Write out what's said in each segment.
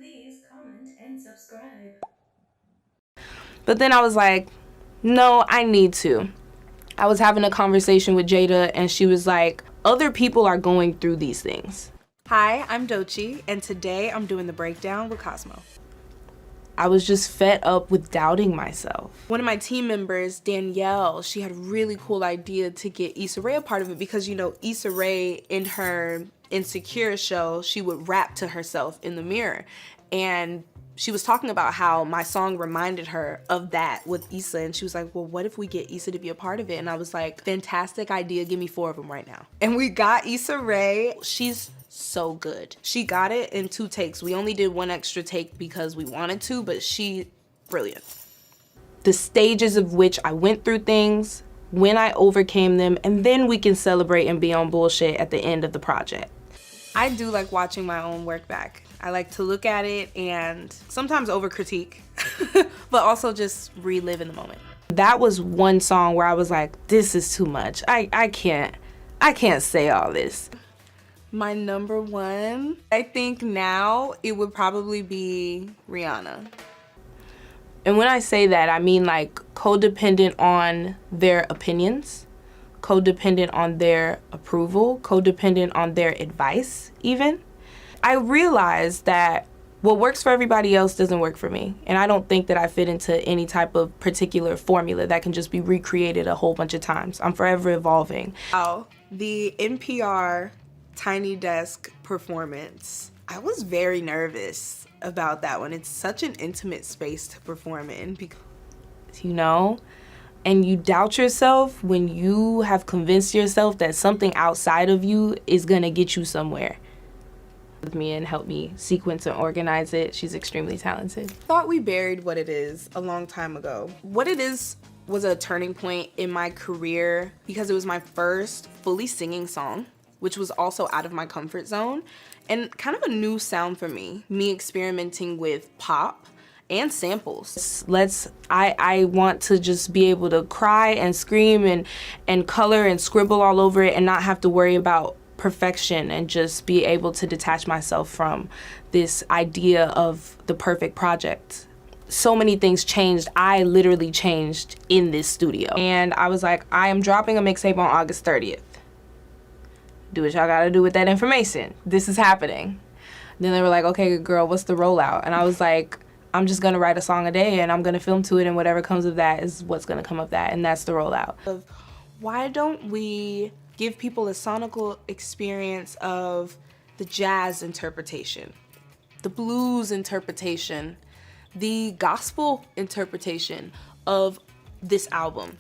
Please comment and subscribe. But then I was like, no, I need to. I was having a conversation with Jada and she was like, other people are going through these things. Hi, I'm Doechii, and today I'm doing the breakdown with Cosmo. I was just fed up with doubting myself. One of my team members, Danielle, she had a really cool idea to get Issa Rae a part of it because, you know, Issa Rae in her Insecure show, she would rap to herself in the mirror. And she was talking about how my song reminded her of that with Issa, and she was like, well, what if we get Issa to be a part of it? And I was like, fantastic idea, give me 4 of them right now. And we got Issa Rae. She's so good. She got it in 2 takes. We only did 1 extra take because we wanted to, but brilliant. The stages of which I went through things, when I overcame them, and then we can celebrate and be on bullshit at the end of the project. I do like watching my own work back. I like to look at it and sometimes over-critique, but also just relive in the moment. That was one song where I was like, this is too much. I can't say all this. My number 1, I think now it would probably be Rihanna. And when I say that, I mean like codependent on their opinions, codependent on their approval, codependent on their advice even. I realized that what works for everybody else doesn't work for me. And I don't think that I fit into any type of particular formula that can just be recreated a whole bunch of times. I'm forever evolving. Oh, the NPR Tiny Desk performance. I was very nervous about that one. It's such an intimate space to perform in because, you know, and you doubt yourself when you have convinced yourself that something outside of you is gonna get you somewhere. With me and help me sequence and organize it. She's extremely talented. Thought we buried What It Is a long time ago. What It Is was a turning point in my career because it was my first fully singing song, which was also out of my comfort zone and kind of a new sound for me. Me experimenting with pop and samples. I want to just be able to cry and scream and color and scribble all over it and not have to worry about perfection and just be able to detach myself from this idea of the perfect project. So many things changed. I literally changed in this studio. And I was like, I am dropping a mixtape on August 30th. Do what y'all gotta do with that information. This is happening. Then they were like, okay, girl, what's the rollout? And I was like, I'm just gonna write a song a day and I'm gonna film to it and whatever comes of that is what's gonna come of that. And that's the rollout. Why don't we give people a sonical experience of the jazz interpretation, the blues interpretation, the gospel interpretation of this album.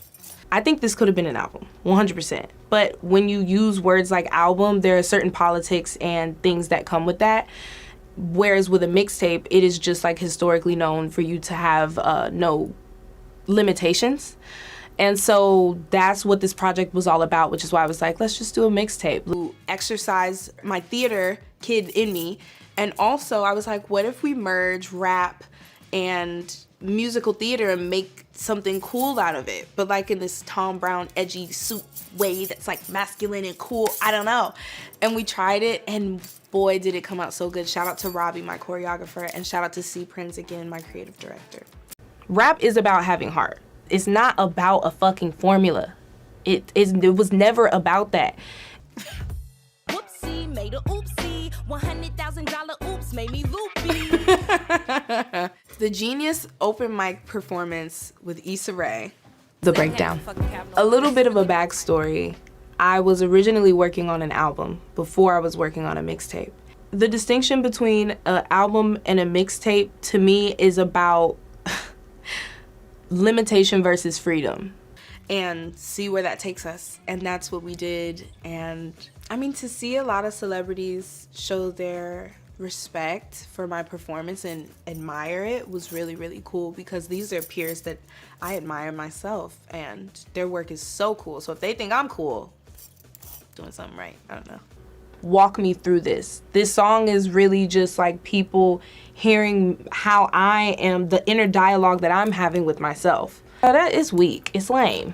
I think this could have been an album, 100%. But when you use words like album, there are certain politics and things that come with that. Whereas with a mixtape, it is just like historically known for you to have no limitations. And so that's what this project was all about, which is why I was like, let's just do a mixtape. Exercise my theater kid in me. And also I was like, what if we merge rap and musical theater and make something cool out of it, but like in this Tom Brown edgy suit way that's like masculine and cool, I don't know. And we tried it and boy did it come out so good. Shout out to Robbie, my choreographer, and shout out to C. Prince again, my creative director. Rap is about having heart. It's not about a fucking formula. It was never about that. Whoopsie, made a oopsie. $100,000 oops made me loopy. The Genius open mic performance with Issa Rae. The breakdown. A little bit of a backstory. I was originally working on an album before I was working on a mixtape. The distinction between an album and a mixtape to me is about limitation versus freedom, and see where that takes us. And that's what we did. And I mean, to see a lot of celebrities show their respect for my performance and admire it was really, really cool because these are peers that I admire myself and their work is so cool. So if they think I'm cool, doing something right, I don't know. Walk me through this. This song is really just like people hearing how I am, the inner dialogue that I'm having with myself. That is weak, it's lame.